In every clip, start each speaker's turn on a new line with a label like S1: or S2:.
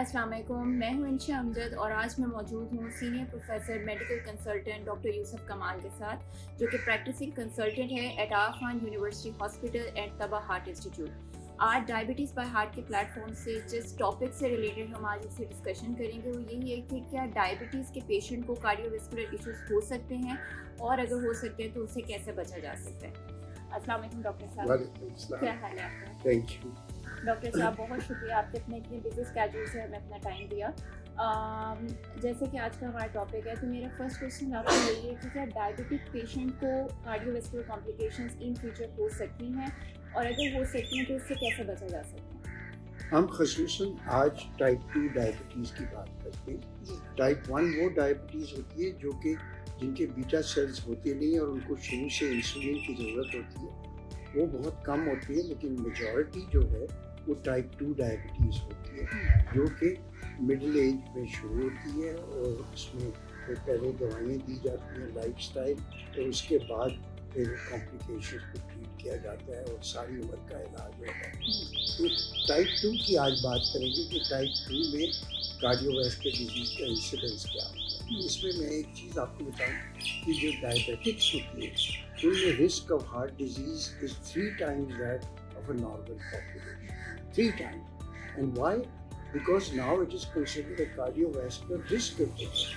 S1: अस्सलाम वालेकुम, मैं हूं इंशा अमजद और आज मैं मौजूद हूं senior professor medical consultant doctor Yusuf कमाल के साथ, जो कि प्रैक्टिसिंग कंसल्टेंट है eight Afan university hospital and तबा हार्ट इंस्टीट्यूट। आज डायबिटीज़ बाय हार्ट के प्लेटफॉर्म से जिस टॉपिक से रिलेटेड हम आज इससे डिस्कशन करेंगे वो यही है कि क्या डायबिटीज़ के पेशेंट को कार्डियोवैस्कुलर इश्यूज हो सकते हैं, और अगर हो सकते हैं तो उससे कैसे बचा जा सकता है। अस्सलाम वालेकुम डॉक्टर साहब, क्या हाल है आपका?
S2: Thank you.
S1: डॉक्टर साहब बहुत शुक्रिया, आपने अपने इतने बिजी स्केड्यूल से हमें अपना टाइम दिया। जैसे कि आज का हमारा टॉपिक है, तो मेरा फर्स्ट क्वेश्चन आपको यही है कि क्या डायबिटिक पेशेंट को कार्डियोवैस्कुलर कॉम्प्लिकेशंस इन फ्यूचर हो सकती हैं, और अगर हो सकती हैं तो इससे कैसे बचा जा सकता है।
S2: हम ख़ुसूसन आज टाइप 2 डायबिटीज़ की बात करते हैं। टाइप 1 वो डायबिटीज़ होती है जो कि जिनके बीटा सेल्स होते नहीं और उनको शुरू से इंसुलिन की ज़रूरत होती है, वो बहुत कम होती है। लेकिन मेजॉरिटी जो है वो टाइप 2 डायबिटीज़ होती है, जो कि मिडिल एज में शुरू होती है और उसमें फिर पहले दवाइयाँ दी जाती हैं, लाइफस्टाइल, और उसके बाद फिर कॉम्प्लिकेशंस को ट्रीट किया जाता है और सारी उम्र का इलाज होता है। तो टाइप 2 की आज बात करेंगे कि टाइप 2 में कार्डियोवैस्कुलर डिजीज़ का इंसिडेंस क्या होता है। इसमें मैं एक चीज़ आपको बताऊं कि जो डायबिटिक्स होती है तो ये risk of heart disease is 3 times that of a normal population, 3 times। And why? Because now it is considered a cardiovascular risk condition.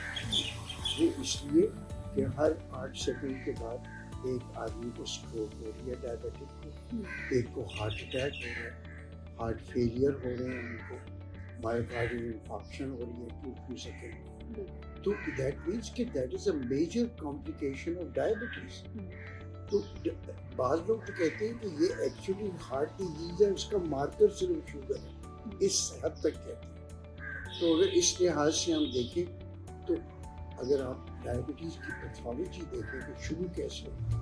S2: वो इसलिए कि हर 8 सेकंड के बाद एक आदमी को स्ट्रोक हो रही है, डायबिटिक को, एक को हार्ट अटैक हो रहा है, हार्ट फेलियर हो रहे हैं, उनको मायोकार्डियल इंफार्क्शन हो रही है 2 सेकंड। तो दैट मीन्स कि that is a major complication of diabetes. तो बाज़ लोग तो कहते हैं कि ये एक्चुअली हार्ट डिजीज है, उसका मार्कर सिर्फ शुगर है, इस हद तक कहते हैं। तो अगर इस लिहाज से हम देखें तो अगर आप डायबिटीज़ की पैथोलॉजी देखें तो शुरू कैसे होती है।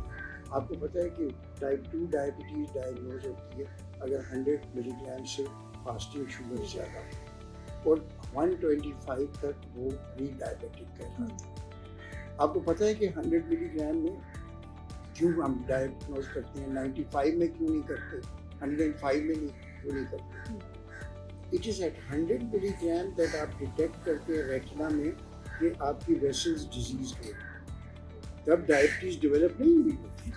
S2: आपको पता है कि टाइप 2 डायबिटीज़ डायग्नोज होती है अगर 100 मिलीग्राम से फास्टिंग शुगर ज़्यादा हो, और 125 तक वो प्री डायबिटिक कहलाती है। आपको पता है कि 100 मिलीग्राम में क्यों हम डायग्नोज करते हैं, 95 में क्यों नहीं करते, 105 में क्यों नहीं करते। It is at 100 milligram that आप डिटेक्ट करते हैं रेटिना में कि आपकी वेसल्स डिजीज हो, तब डायबिटीज डेवलप नहीं हुई होती।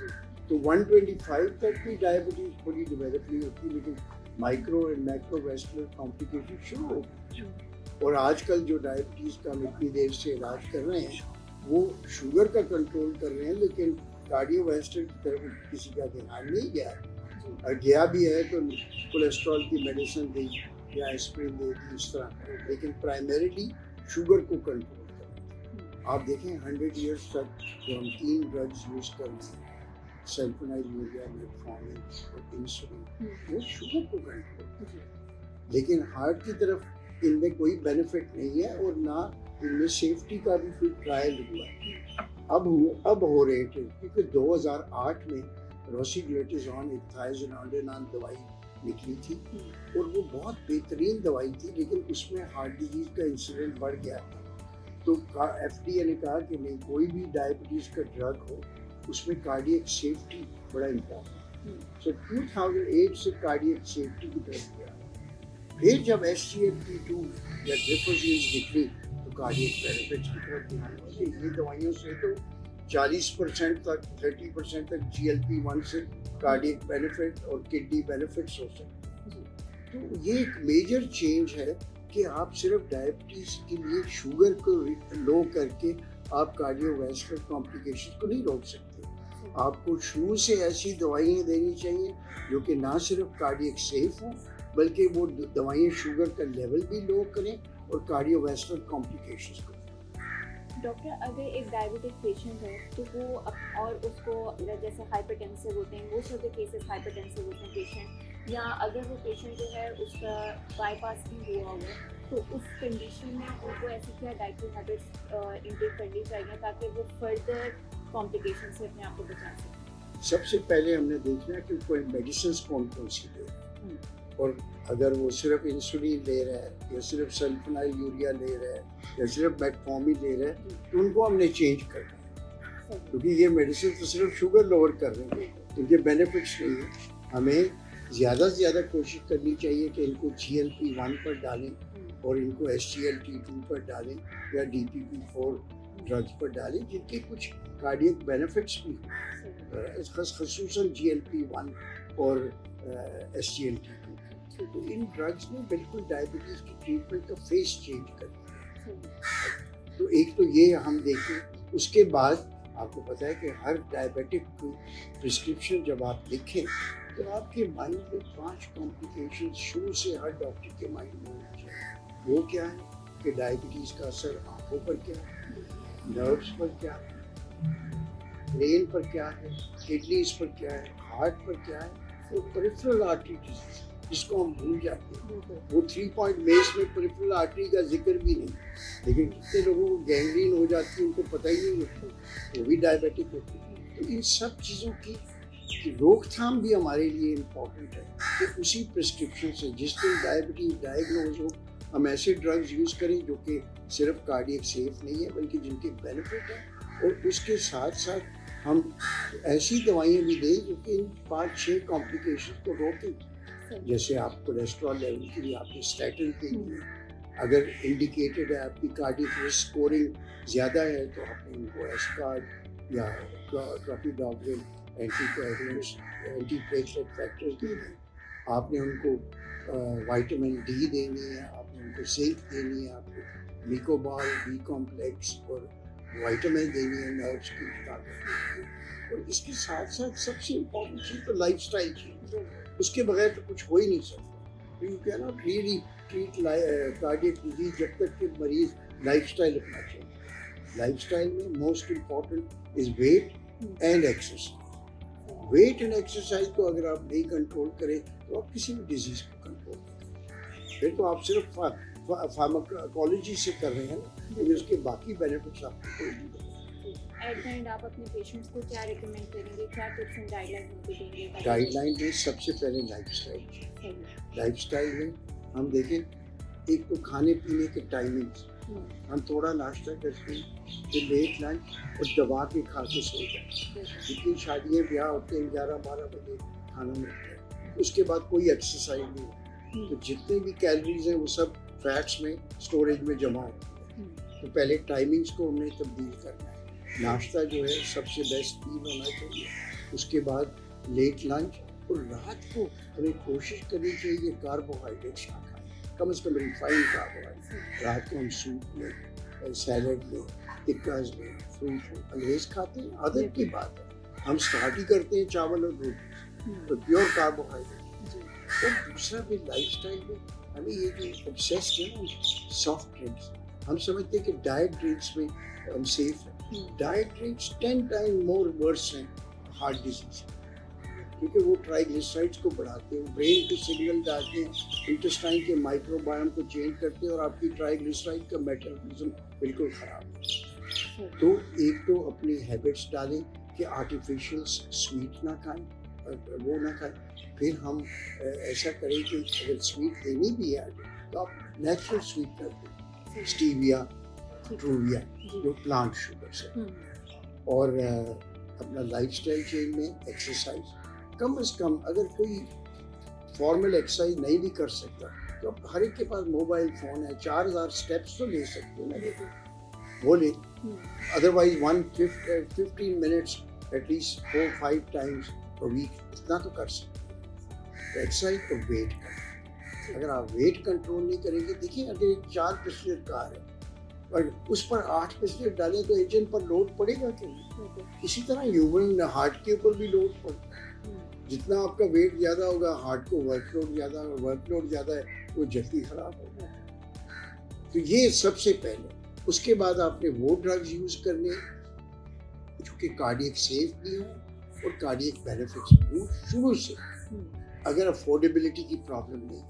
S2: तो 125 तक भी डायबिटीज पूरी डेवलप नहीं होती, लेकिन माइक्रो एंड मैक्रोवैस्कुलर कॉम्प्लिकेशन शुरू हो गई। और आजकल जो डायबिटीज का हम इतनी देर से इलाज कर रहे हैं वो शुगर का कंट्रोल कर रहे हैं, लेकिन कार्डियोवैस्कुलर की तरफ किसी का ध्यान नहीं गया। और गया भी है तो कोलेस्ट्रॉल की मेडिसिन दी या एस्पिरिन दे दी इस तरह, लेकिन प्राइमरीली शुगर को कंट्रोल। आप देखें 100 इयर्स तक जो हम 3 ड्रग्स यूज़ कर रहे हैं, सल्फोनाइलूरिया, मेटफॉर्मिन और इंसुलिन, वो शुगर को कंट्रोल। लेकिन हार्ट की तरफ इनमें कोई बेनिफिट नहीं है और ना इनमें सेफ्टी का भी कोई ट्रायल हुआ है। अब हो रहे थे क्योंकि 2008 में रोसिग्लेटिजोन एक थायज़ोनान दवाई निकली थी और वो बहुत बेहतरीन दवाई थी, लेकिन उसमें हार्ट डिजीज़ का इंसिडेंट बढ़ गया था। तो FDA ने कहा कि नहीं, कोई भी डायबिटीज़ का ड्रग हो उसमें कार्डियक सेफ्टी बड़ा इम्पोर्टेंट है। सो 2008 से कार्डियक सेफ्टी की तरफ गया। फिर जब SGLT2 या ग्लिफोजीन निकली तो कार्डियक बेनिफिट्स की तरफ ध्यान हुआ कि ये दवाइयों से तो 40% तक 30% तक GLP-1 से कार्डियक बेनिफिट और किडनी बेनिफिट्स हो सकते हैं। तो ये एक मेजर चेंज है कि आप सिर्फ डायबिटीज़ के लिए शुगर को लो करके आप कार्डियोवैस्कुलर कॉम्प्लिकेशन को नहीं रोक सकते। आपको शुरू से ऐसी दवाइयाँ देनी चाहिए जो कि ना सिर्फ कार्डियक सेफ हो, बल्कि वो दवाइयाँ शुगर का लेवल भी लो करें और कार्डियोवैस्कुलर कॉम्प्लिकेशंस को।
S1: डॉक्टर, अगर एक डायबिटिक पेशेंट है तो वो और उसको जैसे हाइपरटेंसिव होते हैं, वो सब केसेस हाइपरटेंसिव होते हैं पेशेंट, या अगर वो पेशेंट जो है उसका बाईपास भी हुआ हुआ, तो उस कंडीशन में उनको ऐसी क्या डाइटरी हैबिट्स इंटेक करनी चाहिए ताकि वो फर्दर कॉम्प्लिकेशन से अपने आप को बचा सकें।
S2: सबसे पहले हमने देखना है कि कोई मेडिसिन कौन कौन सी ले, और अगर वो सिर्फ इंसुलिन ले रहा है या सिर्फ सल्फोनाइलूरिया ले रहा है या सिर्फ मेटफॉर्मिन ले रहा है तो उनको हमने चेंज करना है, क्योंकि ये मेडिसिन तो सिर्फ शुगर लोअर कर रहे हैं, इनके बेनिफिट्स नहीं है। हमें ज़्यादा से ज़्यादा कोशिश करनी चाहिए कि इनको GLP-1 पर डालें और इनको SGLT2 पर डालें या DPP4 ड्रग्स पर डालें जिनके कुछ कार्डियक बेनिफिट्स भी हैं, खसूसन GLP1 और SGLT2। तो इन ड्रग्स ने बिल्कुल डायबिटीज़ की ट्रीटमेंट का फेस चेंज कर दिया। तो एक तो ये हम देखें, उसके बाद आपको पता है कि हर डायबिटिक प्रिस्क्रिप्शन जब आप लिखें तो आपके माइंड में 5 कॉम्प्लिकेशन शुरू से हर डॉक्टर के माइंड में होना चाहिए। वो क्या है कि डायबिटीज़ का असर आँखों पर क्या है, नर्व्स पर क्या है, ब्रेन पर क्या है, किडनीज पर क्या है, हार्ट पर क्या है, वो पेरिफेरल आर्टरी डिजीज जिसको हम भूल जाते हैं। वो 3 पॉइंट मेज में पेरिफेरल आर्टरी का जिक्र भी नहीं, लेकिन कितने लोगों को गैंग्रीन हो जाती है उनको पता ही नहीं होता, वो भी डायबिटिक होती है। तो इन सब चीज़ों की रोकथाम भी हमारे लिए इम्पोर्टेंट है कि उसी प्रिस्क्रिप्शन से जिस दिन डायबिटीज डायग्नोज हो हम ऐसे ड्रग्स यूज़ करें जो कि सिर्फ कार्डियक सेफ नहीं है बल्कि जिनके बेनिफिट है, और उसके साथ साथ हम ऐसी दवाइयाँ भी दें जो कि इन 5-6 कॉम्प्लिकेशन को रोकें। जैसे आप कोलेस्ट्रॉल लेवल के लिए आपने स्टैटिन देनी है, अगर इंडिकेटेड है आपकी कार्डियक रिस्क स्कोरिंग ज़्यादा है तो आपने उनको एस्कार्ड या क्लोपिडोग्रिल एंटीकोएगुलेंट्स एंटीप्लेटलेट फैक्टर्स देने हैं, आपने उनको विटामिन डी देनी है, आपने उनको जिंक देनी है, आपको निकोबाल बी कॉम्प्लेक्स और विटामिन देनी है नर्व्स की ताकत। और इसके साथ साथ सबसे इम्पोर्टेंट चीज़ तो लाइफस्टाइल चेंज, उसके बगैर तो कुछ हो ही नहीं सकता। You can not really treat cardiac disease जब तक कि मरीज लाइफस्टाइल अपना चाहिए। लाइफस्टाइल में most important is weight and exercise. Weight and exercise को अगर आप नहीं कंट्रोल करें तो आप किसी भी डिजीज को कंट्रोल करें, फिर तो आप सिर्फ फार्माकोलॉजी से कर रहे हैं ना, लेकिन उसके बाकी बेनिफिट्स आपको कोई नहीं देगा।
S1: एट द एंड आप अपने पेशेंट्स को क्या रिकमेंड करेंगे, क्या टिप्स एंड गाइडलाइन उनको देंगे?
S2: गाइडलाइन में सबसे पहले लाइफस्टाइल। लाइफस्टाइल में हम देखें, एक तो खाने पीने के टाइमिंग्स, हम थोड़ा नाश्ता करते हैं फिर लेट लंच और दबा के खा के सो जाते हैं। जितनी शादियाँ ब्याह होते हैं 11-12 बजे खाना मिलता है, उसके बाद कोई एक्सरसाइज नहीं, तो जितने भी कैलोरीज हैं वो सब फैट्स में स्टोरेज में जमा होती है। तो पहले टाइमिंग्स को हमने तब्दील करना है। नाश्ता जो है सबसे बेस्ट मील होना चाहिए, उसके बाद लेट लंच, और रात को हमें कोशिश करनी चाहिए कार्बोहाइड्रेट्स ना खाएं, कम से कम रिफाइंड कार्बोहाइड्रेट। रात को हम सूप में, सैलड में, टिक्काज में, फ्रूट में अंग्रेज खाते हैं, आदत की बात है। हम स्टार्ट ही करते हैं चावल और रोटी, तो प्योर कार्बोहाइड्रेट। और दूसरा भी लाइफस्टाइल में हमें ये जो ऑब्सेस्ड है ना सॉफ्ट ड्रिंक्स, हम समझते हैं कि डाइट ड्रिंक्स में हम सेफ हैं। Diet drinks 10 time more verse हैं हार्ट डिजीज, क्योंकि वो ट्राइग्लिसराइड्स को बढ़ाते हैं, ब्रेन को सिग्नल डालते हैं, इंटेस्टाइन के माइक्रोबायोम को चेंज करते हैं और आपकी ट्राइग्लिसराइड का मेटाबॉलिज्म बिल्कुल ख़राब है। तो एक तो अपनी हैबिट्स डालें कि आर्टिफिशियल स्वीट ना खाएं, वो ना खाएं। फिर हम ऐसा करें कि अगर स्वीट लेनी भी है तो आप नेचुरल स्वीट कर दें, स्टीविया, ट्रूविया जो प्लांट शुगर से। और अपना लाइफस्टाइल चेंज में एक्सरसाइज कम से कम, अगर कोई फॉर्मल एक्सरसाइज नहीं भी कर सकता तो अब हर एक के पास मोबाइल फ़ोन है, 4000 स्टेप्स तो ले सकते हैं ना, वो ले। Otherwise 15 minutes at least 4-5 times a week इतना तो कर सकते हैं। एक्सरसाइज तो वेट कर, अगर आप वेट कंट्रोल नहीं करेंगे, देखिए अगर एक 4 पैसेंजर कार है और उस पर 8 पैसेंजर डालें तो इंजन पर लोड पड़ेगा कि नहीं? इसी तरह ह्यूमन हार्ट के ऊपर भी लोड पड़ता है। जितना आपका वेट ज़्यादा होगा हार्ट को वर्कलोड ज़्यादा है, वो जल्दी खराब होगा। तो ये सबसे पहले, उसके बाद आपने वो ड्रग्स यूज़ करने जो कि कार्डियक सेफ भी हो और कार्डियक बेनिफिट्स भी हो शुरू से, अगर अफोर्डेबिलिटी की प्रॉब्लम नहीं।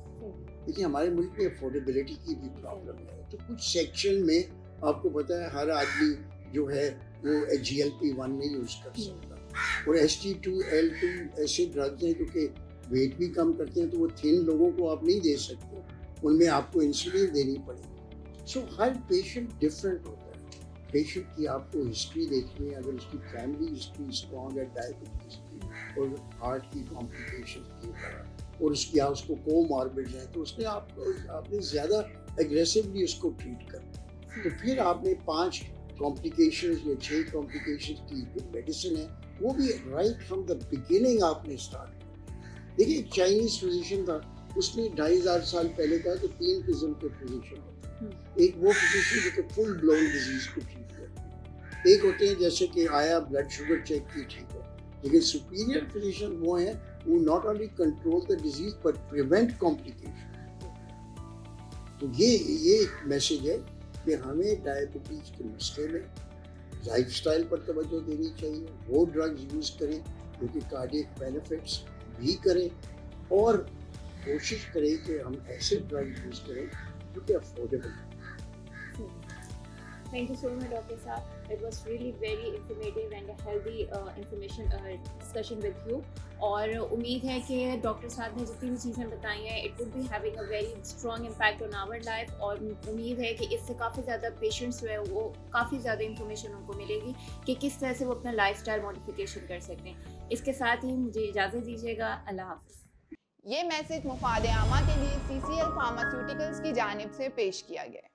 S2: देखिए हमारे मुल्क में अफोर्डेबिलिटी की भी प्रॉब्लम है, तो कुछ सेक्शन में आपको पता है हर आदमी जो है वो GLP-1 नहीं यूज़ कर सकता, और SGLT2 ऐसे ड्रग्स हैं जो कि वेट भी कम करते हैं, तो वो थिन लोगों को आप नहीं दे सकते, उनमें आपको इंसुलिन देनी पड़ेगी। सो हर पेशेंट डिफरेंट होता है। पेशेंट की आपको हिस्ट्री देखनी है, अगर उसकी फैमिली हिस्ट्री स्ट्रॉन्ग है डायबिटीज़ की और हार्ट की कॉम्प्लिकेशन की, और उसको कोमॉर्बिड है, तो उसने आपने ज़्यादा एग्रेसिवली उसको ट्रीट करें। तो फिर आपने 5 कॉम्प्लिकेशंस या 6 कॉम्प्लिकेशंस की जो मेडिसिन है वो भी राइट फ्रॉम द बिगिनिंग आपने स्टार्ट किया। देखिए चाइनीज फिजिशियन था, उसने 2500 साल पहले कहा कि 3 किस्म के फिजिशियन होते हैं। एक वो फिजिशियन जो कि फुल ब्लोन डिजीज को ट्रीट करते हैं, एक होते हैं जैसे कि आया ब्लड शुगर चेक की ठीक है, लेकिन सुपीरियर फिजिशियन वो हैं वो not only control the disease but prevent complication. तो ये एक मैसेज है कि हमें डायबिटीज के मसले में लाइफस्टाइल पर तवज्जो देनी चाहिए, वो ड्रग्स यूज़ करें जो कि कार्डियक बेनिफिट्स भी करें, और कोशिश करें कि हम ऐसे ड्रग्स यूज़ करें जो कि अफोर्डेबल हैं।
S1: Thank you so much, Dr. Saab. It was really very informative and a healthy information discussion with you. और उम्मीद है कि डॉक्टर साहब ने जितनी भी चीज़ें बताई हैं it would be having a very strong impact on our life, और उम्मीद है कि इससे काफ़ी ज़्यादा पेशेंट्स जो है वो काफ़ी ज़्यादा इंफॉर्मेशन उनको मिलेगी कि किस तरह से वो अपना लाइफस्टाइल मॉडिफिकेशन कर सकते हैं। इसके साथ ही मुझे इजाज़त दीजिएगा। अल्लाह हाफ़िज़।
S3: ये मैसेज मुफाद आमा के लिए CCL फार्मास्यूटिकल्स की जानिब से पेश किया गया है।